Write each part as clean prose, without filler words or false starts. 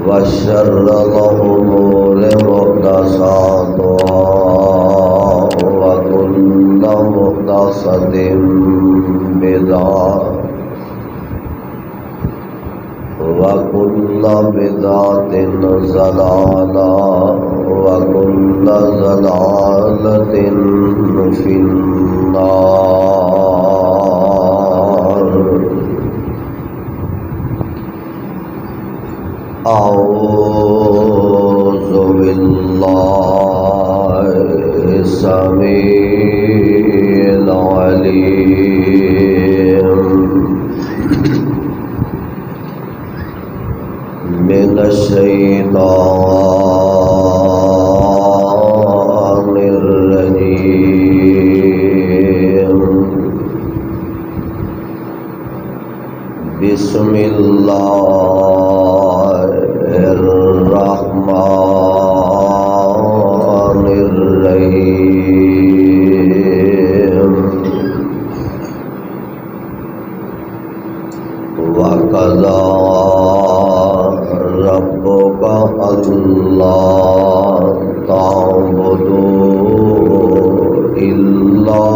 وشر الأمور محدثاتها وكل محدثة بدعة وكل بدعة ضلالة وكل ضلالة في النار. أعوذ بالله السميع العليم من الشيطان الرجيم. بسم الله الرحمن الرحيم. وقضى ربك ألا تعبدوا إلا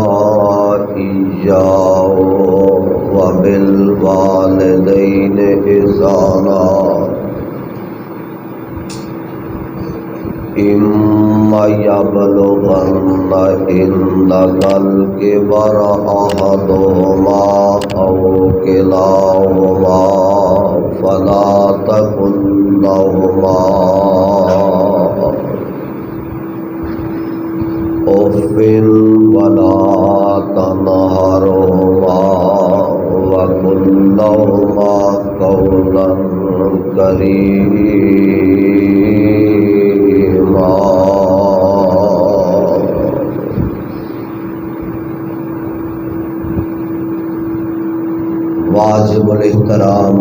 إياه وبالوالدين إحسانا. إما يبلغن عندك الكبر أحدهما أو كلاهما فلا تقل لهما أف ولا تنهرهما وقل لهما قولا كريما. واجب الاحترام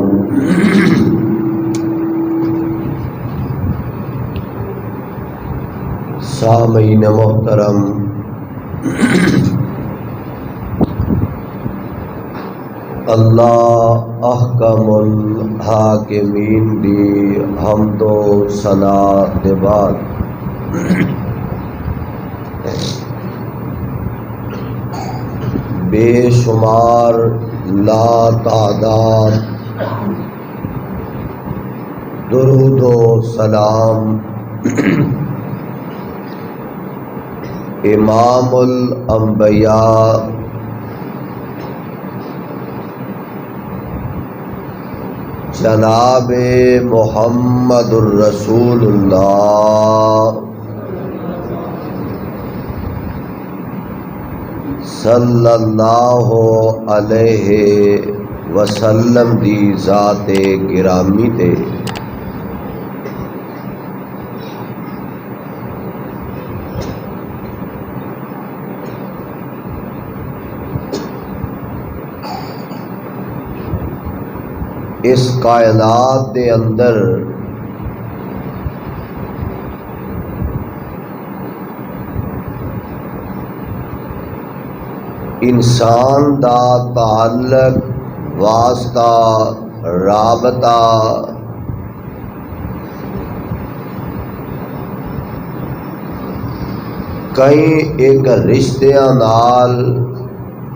سامعین محترم، اللہ احکم الحاکمین دی حمد و ثنا دے بعد بے شمار لا تعداد درود و سلام امام الانبیاء جناب محمد الرسول اللہ صلی اللہ علیہ وسلم دی ذات گرامی تے اس کائنات دے اندر انسان دا تعلق واسطہ رابطہ کئی ایک رشتیاں نال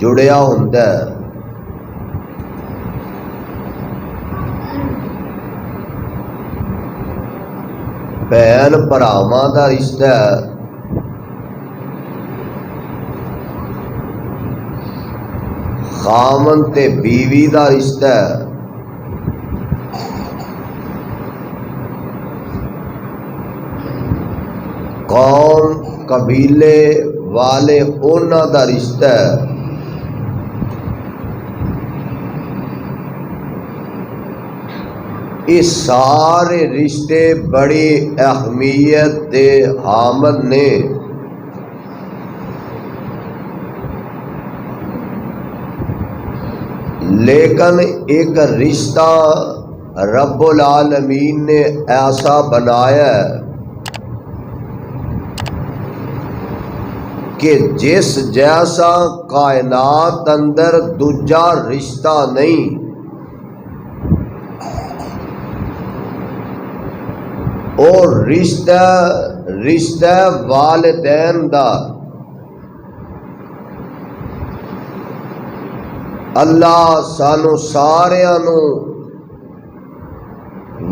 جڑیا ہوندا ہے. بہن بھراواں دا رشتہ ہے، خامن تے بیوی دا رشتہ ہے، قوم قبیلے والے انہاں دا رشتہ ہے. اس سارے رشتے بڑی اہمیت دے حامل نے. لیکن ایک رشتہ رب العالمین نے ایسا بنایا ہے کہ جس جیسا کائنات اندر دوجا رشتہ نہیں. اور رشتہ والدین دا اللہ سانو ساریاں نو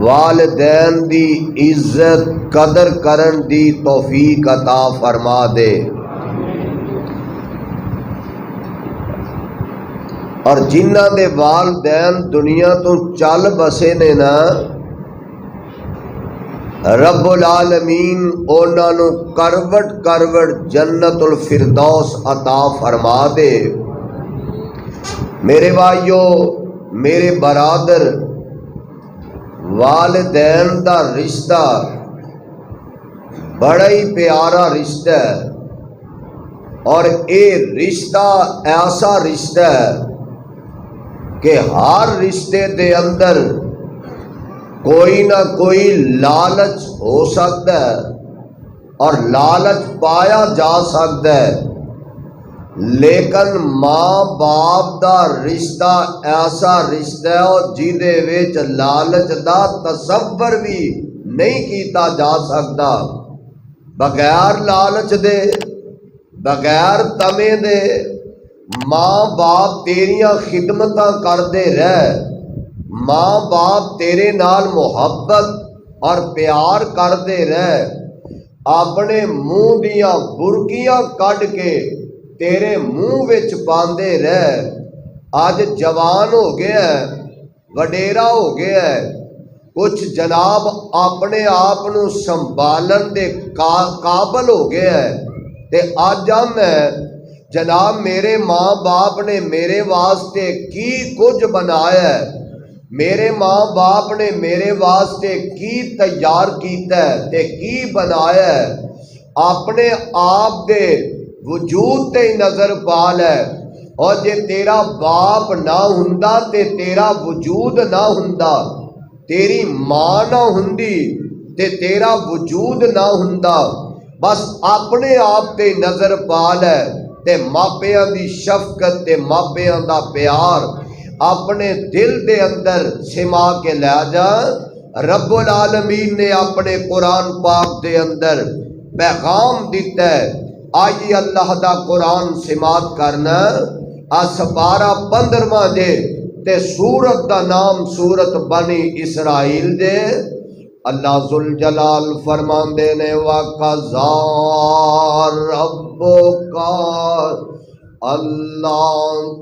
والدین دی عزت قدر کرن دی توفیق عطا فرما دے، اور جنہاں دے والدین دنیا تو چل بسے نے نا، رب العالمین انہاں نو کروٹ کروٹ جنت الفردوس عطا فرما دے۔ میرے بھائیو، میرے برادر، والدین دا رشتہ بڑا ہی پیارا رشتہ ہے، اور اے رشتہ ایسا رشتہ ہے کہ ہر رشتے دے اندر کوئی نہ کوئی لالچ ہو سکتا ہے اور لالچ پایا جا سکتا ہے، لیکن ماں باپ دا رشتہ ایسا رشتہ ہے اور جیدے وچ لالچ دا تصور بھی نہیں کیتا جا سکتا۔ بغیر لالچ دے، بغیر تمے دے ماں باپ تیریاں خدمتاں کردے رہ، ماں باپ تیرے نال محبت اور پیار کردے رہ، اپنے منہ دیاں برکیاں کڈ کے تیرے منہ وچ پاندے رہ۔ آج جوان ہو گیا ہے، وڈیرا ہو گیا ہے، کچھ جناب اپنے آپ نو سنبھالن دے قابل ہو گیا ہے، تے آج ہم ہے جناب میرے ماں باپ نے میرے واسطے کی کچھ بنایا ہے، میرے ماں باپ نے میرے واسطے کی تیار کیتا ہے تے کی بنایا ہے، اپنے آپ دے وجود تے نظر پا لے، اور جے تیرا باپ نہ ہوندا تے تیرا وجود نہ ہوندا، تیری ماں نہ ہوندی تے تیرا وجود نہ ہوندا، بس اپنے آپ تے نظر پا لے تے ماپیاں دی شفقت تے ماپیاں دا پیار اپنے دل دے اندر سما کے لے جا۔ رب العالمین نے اپنے قرآن پاک دے اندر پیغام دیتا ہے، آئیے اللہ دا قرآن سماعت کرنا، سپارہ 15واں دے تے سورت دا نام سورت بنی اسرائیل دے۔ اللہ ذوالجلال فرماندے نے وَقَضَىٰ رَبُّكَ أَلَّا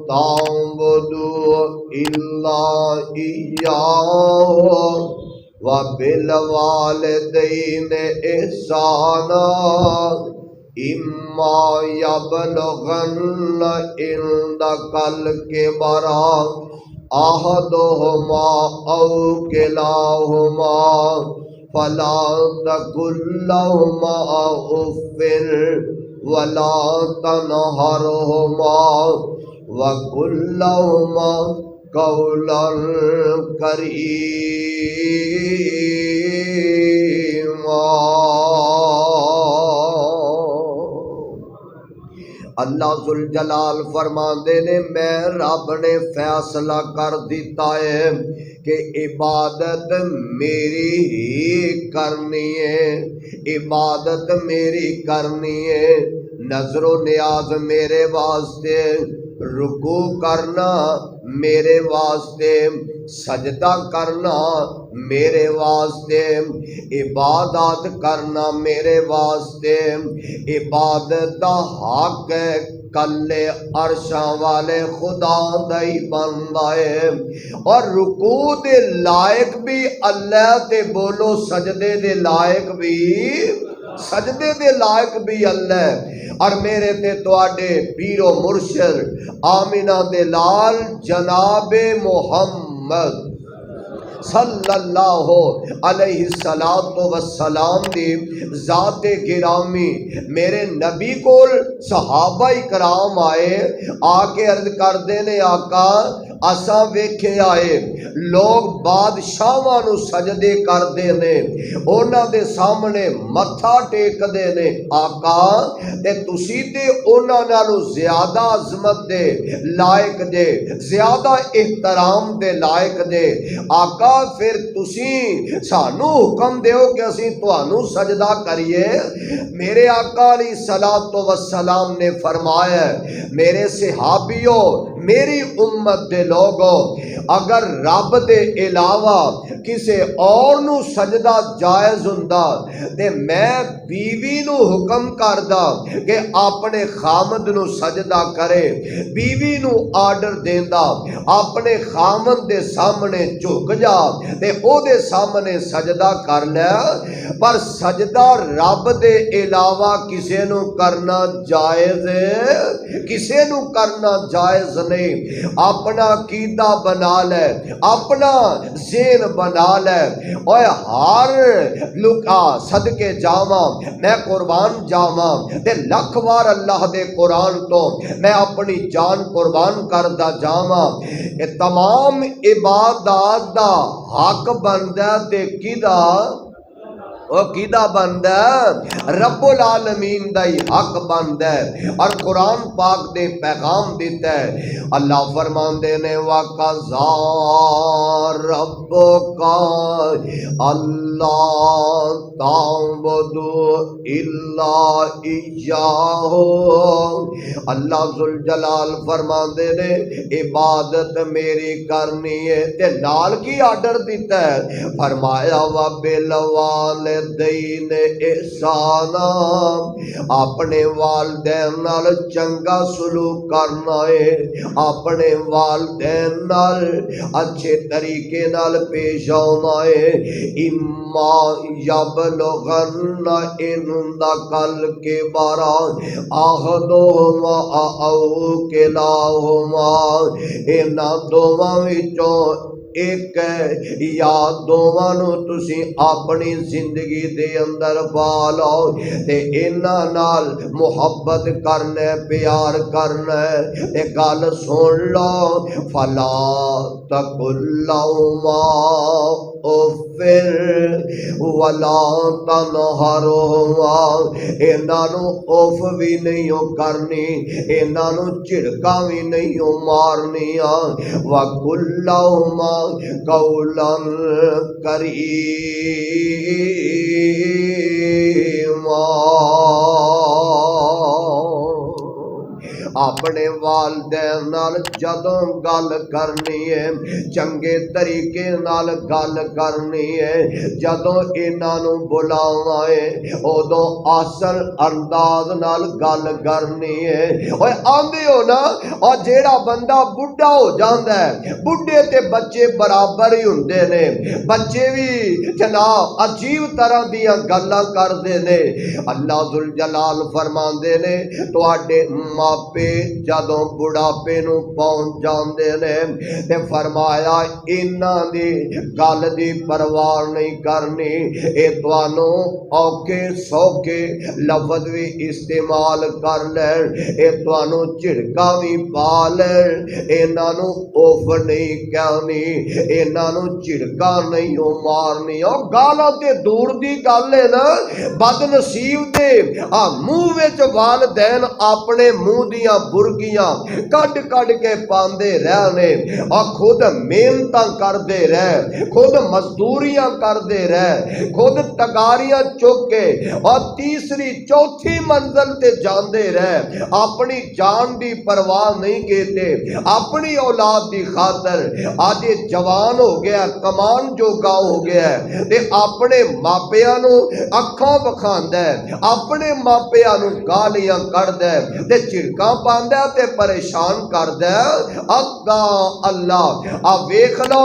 تَعْبُدُوا إِلَّا إِيَّاهُ وَبِالْوَالِدَيْنِ إِحْسَانًا إِمَّا يَبْلُغَنَّ عِندَكَ الْكِبَرَ أَحَدُهُمَا أَوْ كِلَاهُمَا فَلَا تَقُل لَّهُمَا أُفٍّ وَلَا تَنْهَرْهُمَا وَقُل لَّهُمَا قَوْلًا كَرِيمًا۔ اللہ ذوالجلال فرماندے نے میں رب نے فیصلہ کر دیتا ہے کہ عبادت میری ہی کرنی ہے، عبادت میری کرنی ہے، نظر و نیاز میرے واسطے، رکوع کرنا میرے واسطے، سجدہ کرنا میرے واسطے، عبادت کرنا میرے واسطے، عبادت دا حق ہے کلے عرشاں والے خدا دا ہی بندا ہے، اور رکوع دے لائق بھی اللہ تے بولو سجدے دے لائق بھی، سجدے دے لائق بھی اللہ ہے۔ اور میرے تے تواڈے پیر و مرشد آمینہ دے لال جناب محمد صلی اللہ علیہ السلام دی ذات گرامی میرے نبی کول صحابہ کرام آئے، آ کے عرض کردے نے آقا اساں ویکھیا اے لوگ بادشاہاں نو سجدے کردے نے انہاں دے سامنے متھا ٹیکدے نے آقا تے تسی تے انہاں نالوں زیادہ عظمت دے لائق جے زیادہ احترام دے لائق جے آقا پھر تسی سانو حکم دیو کہ اسی تانوں سجدہ کریے میرے آقا علیہ الصلوۃ والسلام نے فرمایا میرے صحابیوں میری امت دے لوگوں اگر رب دے علاوہ کسے اور نو سجدہ جائز ہوندا تے میں بیوی نو حکم کردا کہ اپنے خامد نو سجدہ کرے بیوی نو آرڈر دیندا اپنے خامد دے سامنے جھک جا تے او دے سامنے سجدہ کر لے پر سجدہ رب دے علاوہ کسے نو کرنا جائز ہے کسے نو کرنا جائز نہیں اپنا عقیدہ بنا لے اپنا ذہن بنا لے اوے ہر لکا صدقے جاواں میں قربان جاواں تے لکھ وار اللہ دے قرآن تو میں اپنی جان قربان کردا جاواں اے تمام عبادات دا حق بندا تے کیدا وہ کیدا بندا ہے رب العالمین دا ہی حق بندا ہے اور قرآن پاک دے پیغام دیتا ہے اللہ فرماندے نے وَقَضَى رَبُّكَ أَلَّا تَعْبُدُوا إِلَّا إِيَّاهُ اللہ ذوالجلال فرماندے نے عبادت میری کرنی ہے تے نال کی آرڈر دیتا ہے فرمایا وَبِالْوَالِدَيْنِ دین احسانا اپنے والدین نال چنگا سلوک کرنا ہے اپنے والدین نال اچھے طریقے نال پیش آنا ہے اما یبلغن عندک الکبر احدہما او کلاہما انہاں دوواں وچوں ایک یا دوواں نو تسی اپنی زندگی دے اندر پالو تے انہاں نال محبت کرنا پیار کرنا تے گل سن لو فلا تقل لهما اف ولا تنہرهما انہاں نو اف بھی نہیں کرنی انہاں نو جھڑکاں بھی نہیں مارنیاں وقل لهما قولا کریما اپنے والدین نال جدوں گل کرنی ہے چنگے طریقے نال گل کرنی ہے جدوں انہاں نو بلاونا ہے اودوں اصل انداز نال گل کرنی ہے اوے آندے ہو نا اور جیڑا بندہ بڈھا ہو جاندا ہے بڈھے تے بچے برابر ہی ہوندے نے بچے بھی جناب عجیب طرح دیاں گلاں کردے نے اللہ ذوالجلال فرماندے نے تواڈے ماپے جدوں بڑھاپے نو پہنچ جاندے نے تے فرمایا انہاں دی گل دی پرواہ نہیں کرنی اے تانوں اوکھے سوکھے لفظ بھی استعمال کر لین اے تانوں جھڑکا بھی پا لین انہاں نو اوف نہیں کہنی انہاں نو جھڑکا نہیں مارنی او گالاں تے دور دی گل ہے نا بد نصیب دے منہ وچ والدین اپنے منہ دیاں برگیاں کڈ کڈ کے پاندے رہنے اور خود محنتاں کردے رہ خود مزدوریاں کردے رہ خود تگاریاں چک کے اور تیسری چوتھی منزل تے جاندے رہ اپنی جان دی پرواہ نہیں کیتے اپنی اولاد دی خاطر آج جوان ہو گیا کمان جوگا ہو گیا تے اپنے ماپیاں نو اکھاں بکھاندا ہے اپنے ماپیاں نو گالیاں کردہ ہے تے چڑکاں پاندہ تے پریشان کردہ اگاں اللہ اب ویکھ لو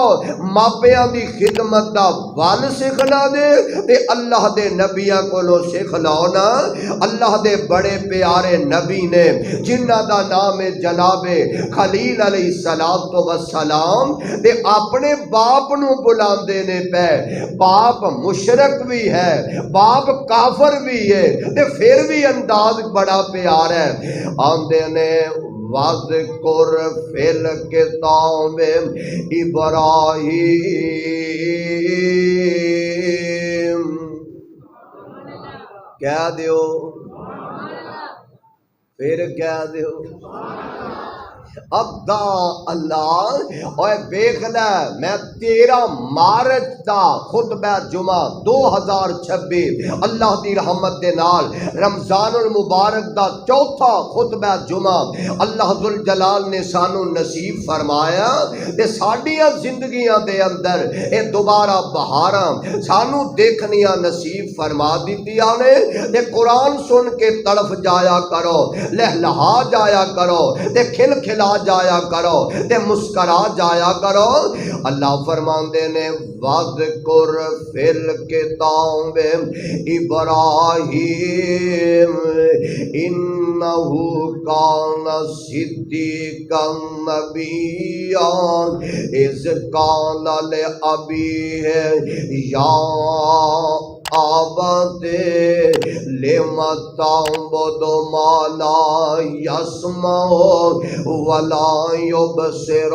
ماپیاں دی خدمت دا وال سکھنا دے تے اللہ دے نبیاں کو لو سکھلاؤنا اللہ دے بڑے پیارے نبی نے جنہ دا نام جناب خلیل علیہ السلام تے اپنے باپ نو بلاندے نے پہ باپ مشرک بھی ہے باپ کافر بھی ہے تے پھر بھی انداز بڑا پیار ہے آندے نے وَاذْكُرْ فِي الْكِتَابِ ابراہیم، کہہ دیو، پھر کہہ دیو ابدا اللہ۔ اوے دیکھ لے میں 13 مارچ دا خطبہ جمعہ 2026 اللہ دی رحمت دے نال رمضان المبارک دا چوتھا خطبہ جمعہ اللہ ذوالجلال نے سانو نصیب فرمایا تے ساڈیاں زندگیاں دے اندر اے دوبارہ بہاراں سانو دیکھنیاں نصیب فرما دتیاں نے تے قرآن سن کے تڑف جایا کرو، لہلہا جایا کرو تے کھل کھلا جایا کرو تے مسکرا جایا کرو۔ اللہ فرماندے نے وَاذْكُرْ فِي الْكِتَابِ ابراہیم اِنَّهُ كَانَ صِدِّيقًا نَبِيًّا اِذْ قَالَ لِأَبِيهِ يَا آبَتِ لِمَ تَعْبُدُ مَا لَا يَسْمَعُ وَلَا يُبْصِرُ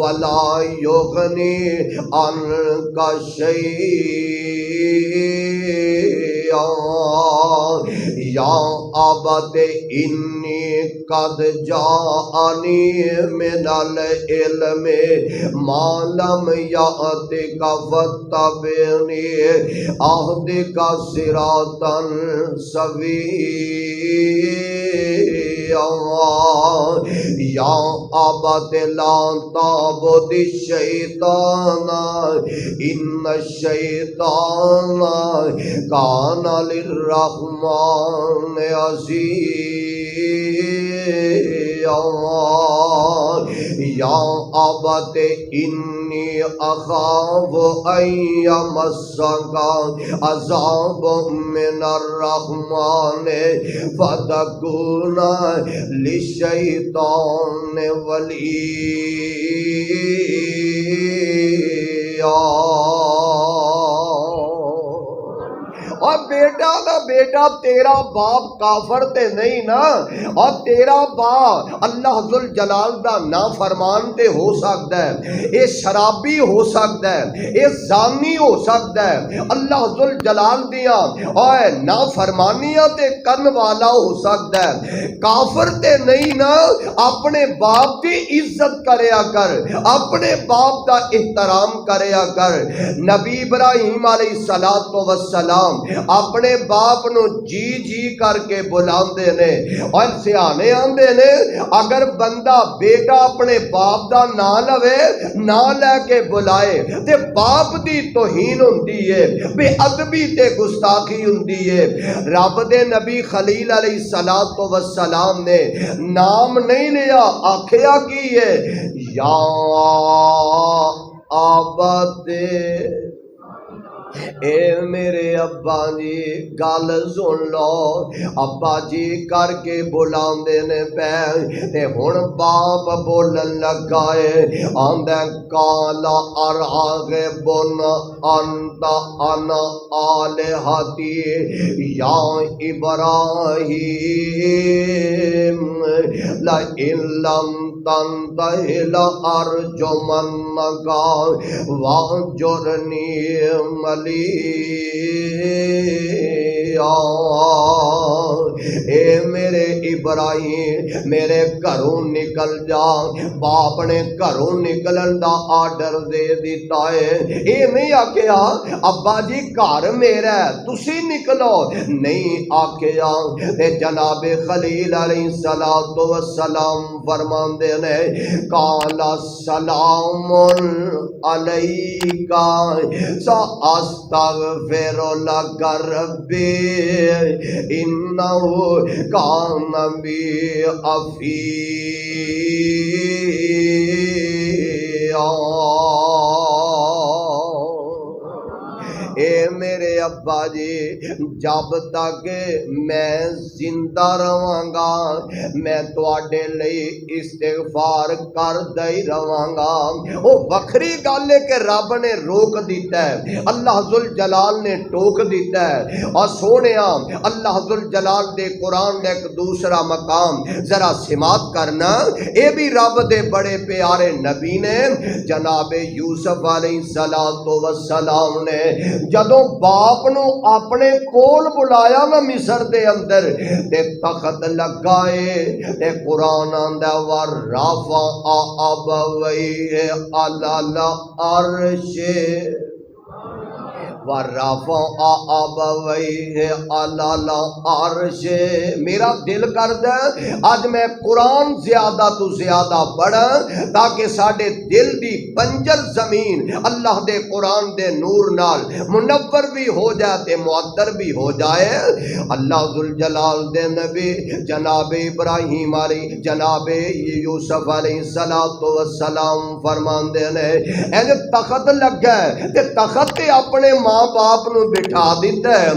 وَلَا يُغْنِي عَنْكَ شَيْئًا یا آبت انی قد جاءنی من العلم ما لم یأتک فاتبعنی اہدک صراطا سویا یا آبت لا تعبد الشیطان ان الشیطان کان للرحمن عزیا یا آبت انی اخاف ان یمسک عذاب من الرحمن فتکون للشیطان ولیا۔ اور بیٹا نا بیٹا تیرا باپ کافر تے نہیں نا، اور تیرا باپ اللہ ذوالجلال دا نافرمان تے ہو سکتا ہے، اے شرابی ہو سکتا ہے، اے زانی ہو سکتا ہے، اللہ ذوالجلال دیا اور نافرمانیاں تے کرن والا ہو سکتا ہے، کافر تے نہیں نا۔ اپنے باپ دی عزت کریا کر، اپنے باپ دا احترام کریا کر۔ نبی ابراہیم علیہ السلام اپنے باپ نو جی جی کر کے بلاندے نے، اور سیانے آندے نے اگر بندہ بیٹا اپنے باپ دا نہ لوے نہ لے کے بلائے تے باپ دی توہین ہوندی ہے، بے ادبی تے گستاخی ہوندی ہے۔ رب دے نبی خلیل علیہ السلام نے نام نہیں لیا، آکھیا کی ہے یا آبت اے میرے ابا جی گل سن لو، ابا جی کر کے بلاندے نے پے تے ہن باپ بولن لگا ہے، آندا کالا ارغبن انت انا الہتی یا ابراہیم لئن لم تنتہ لأرجمنک واہجرنی ملیا۔ اے میرے ابراہیم میرے گھروں نکل جا، باپ نے گھروں نکلن دا آرڈر دے دیتا ہے۔ اے نہیں آکھیا ابا جی گھر میرا ہے تسی نکلو، نہیں آکھیا۔ تے جناب خلیل علیہ السلام فرماندے نے قالا سلام علیکا ساستغفر لک ربی انہ کان بی حفیظا۔ اے میرے ابا جی جب تک میں زندہ رہاں گا میں تواڈے لئی استغفار کردا ہی رہاں گا۔ او وکھری گل ہے کہ رب نے روک دیتا ہے، اللہ ذوالجلال نے ٹوک دیتا ہے۔ اور سونیا اللہ ذوالجلال دے قرآن دا ایک دوسرا مقام ذرا سماعت کرنا، اے بھی رب دے بڑے پیارے نبی نے جناب یوسف علیہ السلام نے جدوں باپ نو اپنے کول بلایا نا مصر دے اندر تے تخت لگائے تے قرآن آندا ورفع ابویہ علی العرش ورفع ابویہ علی العرش۔ میرا دل کردا ہے اج میں قرآن زیادہ تو زیادہ پڑھا تاکہ ساڈے دل دی بنجر زمین اللہ دے قرآن دے نور نال منور بھی ہو جائے تے معطر بھی ہو جائے۔ اللہ ذوالجلال دے نبی جناب ابراہیم علیہ جناب یوسف علیہ السلام فرماندے نے اے تخت لگا ہے تے تخت تے اپنے ماں باپ نو بٹھا دیتا ہے۔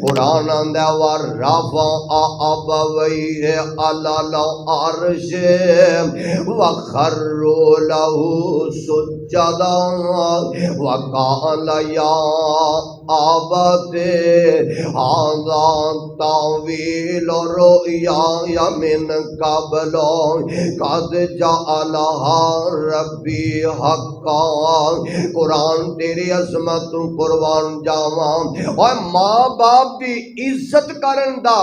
قرآن آندا ورفع ابویہ علی العرش وخروا لہ سجدا وقال یا ابت ھذا تاویل رؤیای من قبل قد جعلها ربی حقا۔ قرآن تیری عظمت قربان جاواں اور ماں باپ دی عزت کرن دا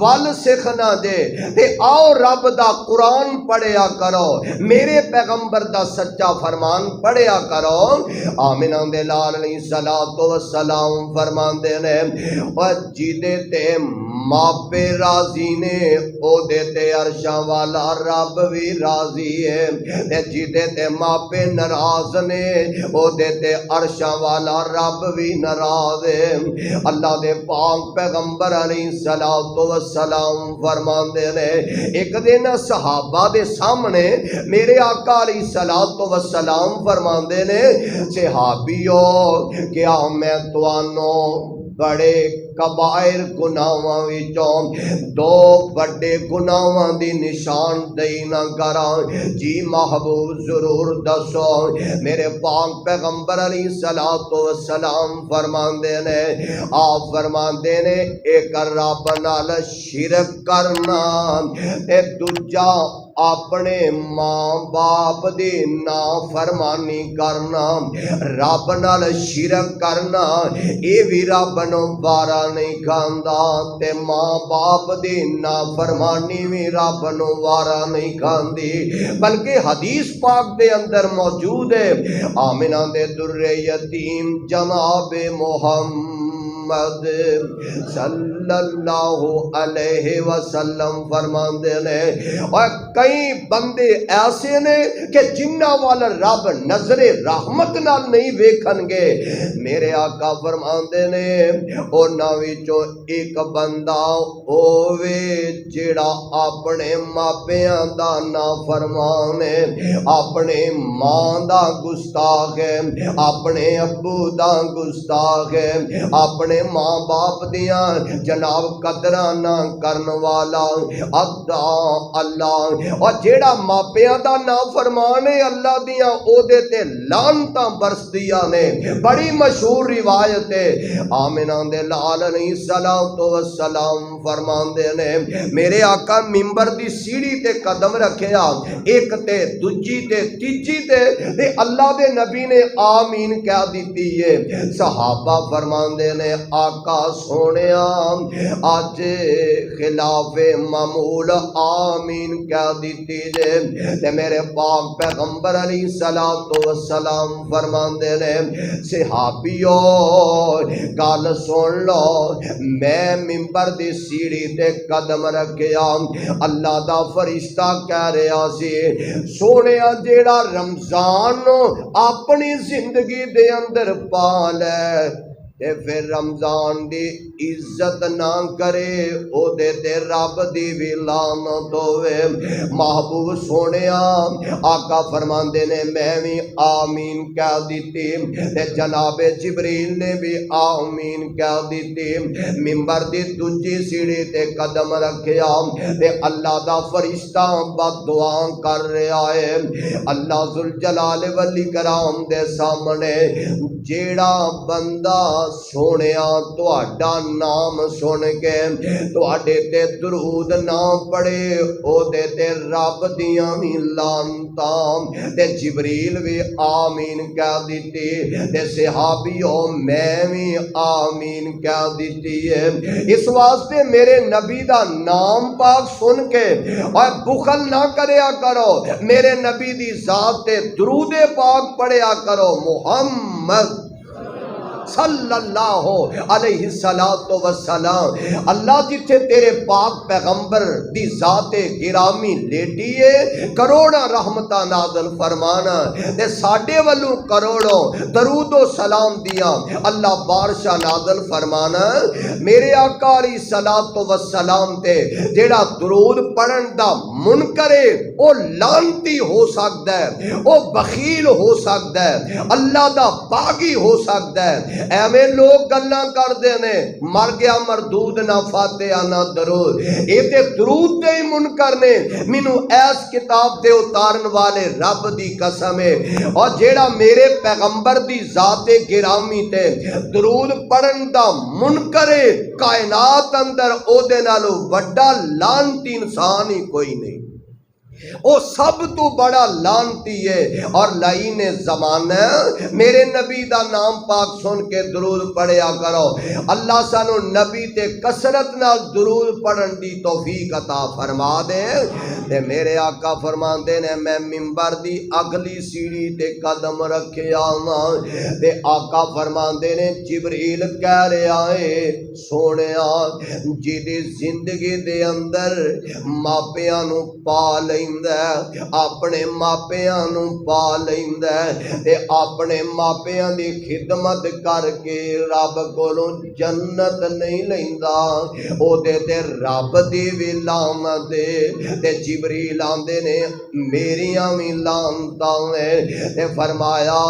ول سکھنا دے تے آؤ رب دا قرآن پڑھیا کرو، میرے پیغمبر دا سچا فرمان پڑھیا کرو۔ آمنہ دے لال علیہ السلام فرماندے نے اور جیدے تے ماپے راضی نے او دے تے عرشاں والا رب بھی راضی ہے تے جیدے تے ماپے ناراض نے او دے تے عرشاں والا رب بھی ناراض ہے۔ اللہ دے پاک پیغمبر علیہ السلام فرماندے نے ایک دن صحابہ دے سامنے میرے آقا علیہ السلام فرماندے نے صحابیو کیا میں توانوں بڑے کبائر گناہاں وچوں دو بڑے گناہاں دی نشان دہی نہ کراں؟ جی محبوب ضرور دسو۔ میرے پاک پیغمبر علیہ السلام فرماندے نے آپ فرماندے نے ایک رب نال شرک کرنا تے دوجا اپنے ماں باپ دی نافرمانی کرنا۔ رب نال شرک کرنا اے بھی رب نو بارا نہیں کھاندا تے ماں باپ دی نافرمانی بھی رب نو وارا نہیں کھاندی، بلکہ حدیث پاک دے اندر موجود ہے۔ آمنہ دے در یتیم جناب محمد صلی اللہ علیہ وسلم فرماندے نے اور کئی بندے ایسے نے کہ جنہ والا رب نظر رحمت نال نہیں ویکھن گے۔ میرے آقا فرماندے نے انہاں وچوں ایک بندہ ہووے جڑا اپنے ماپیاں دا نافرمان ہے، اپنے ماں دا گستاخ ہے، اپنے ابو دا گستاخ ہے، اپنے ماں باپ دیاں جناب قدراں نہ کرن والا ادا اللہ، اور جیڑا ماپیاں دا نافرمان ہے اللہ دیاں او دے تے لعنتاں برسدیاں نے۔ بڑی مشہور روایت ہے۔ آمنہ دے لال علیہ السلام فرماندے نے میرے آقا منبر دی سیڑھی تے قدم رکھیا، ایک تے دوجی تے تیجی تے اللہ دے نبی نے آمین کہہ دیتی ہے۔ صحابہ فرماندے نے آقا سونیا آج خلاف معمول آمین کہہ دیتی جے تے میرے پاک پیغمبر علیہ السلام فرماندے نے صحابیو گل سن لو، میں منبر دی سیڑھی تے قدم رکھیا، اللہ دا فرشتہ کہہ رہا سی سونیا جیڑا رمضان اپنی زندگی دے اندر پا لے تے پھر رمضان دی عزت نہ کرے او دے تے رب دی بھی لعنت ہوے۔ محبوب سونیا آقا فرماندے نے میں بھی آمین کہہ دیتی تے جناب جبریل نے بھی آمین کہہ دیتی۔ منبر دی دوجی سیڑھی تے قدم رکھیا تے اللہ دا فرشتہ بد دعا کر رہا ہے۔ اللہ ذوالجلال والاکرام دے سامنے جیڑا بندہ سونیا تہاڈا نام سن کے تہاڈے تے درود نہ پڑھے او دے تے رب دیاں وی لعنتاں تے جبریل بھی آمین کہہ دیتی تے صحابیوں میں بھی آمین کہہ دیتی ہے۔ اس واسطے میرے نبی دا نام پاک سن کے اور بخل نہ کریا کرو، میرے نبی دی ذات تے درود پاک پڑھیا کرو۔ محمد صلی اللہ علیہ السلام۔ اللہ جتھے تیرے پاک پیغمبر دی ذات گرامی لیٹی ہے کروڑا رحمتہ نازل فرمانا تے ساڈے والوں کروڑوں درود و سلام دیا اللہ بارشاہ نازل فرمانا۔ میرے آقا علیہ الصلوۃ والسلام تے جیڑا درود پڑھن دا منکرے او لعنتی ہو سکدا ہے، او بخیل ہو سکدا ہے، اللہ دا باغی ہو سکدا ہے۔ ایویں لوگ گلاں کردے نے مر گیا مردود نہ فاتحہ نہ درود، اے تے درود دے ہی منکر نے۔ مینوں ایس کتاب دے اتارن والے رب دی قسم ہے اور جیڑا میرے پیغمبر دی ذات گرامی تے درود پڑھن دا منکر ہے کائنات اندر او دے نالوں وڈا لعنتی انسان ہی کوئی نہیں، او سب تو بڑا لعنتی ہے۔ اور لعین زمانہ میرے نبی دا نام پاک سن کے درود پڑھیا کرو۔ اللہ سانو نبی تے کثرت نال درود پڑھن دی توفیق عطا فرما دے تے میرے آقا فرماندے نے میں منبر دی اگلی سیڑھی تے قدم رکھیا تے آقا فرماندے نے جبریل کہہ رہا ہے سونیا جیدی زندگی دے اندر ماپیاں نو پا لیندا اپنے ماپیاں نو پا لیندا تے اپنے ماپیاں دی خدمت کر کے رب کولوں جنت نہیں لیندا او دے تے رب دی وی لعنت تے جبریل آندے نے میریاں وی لعنتاں تے فرمایا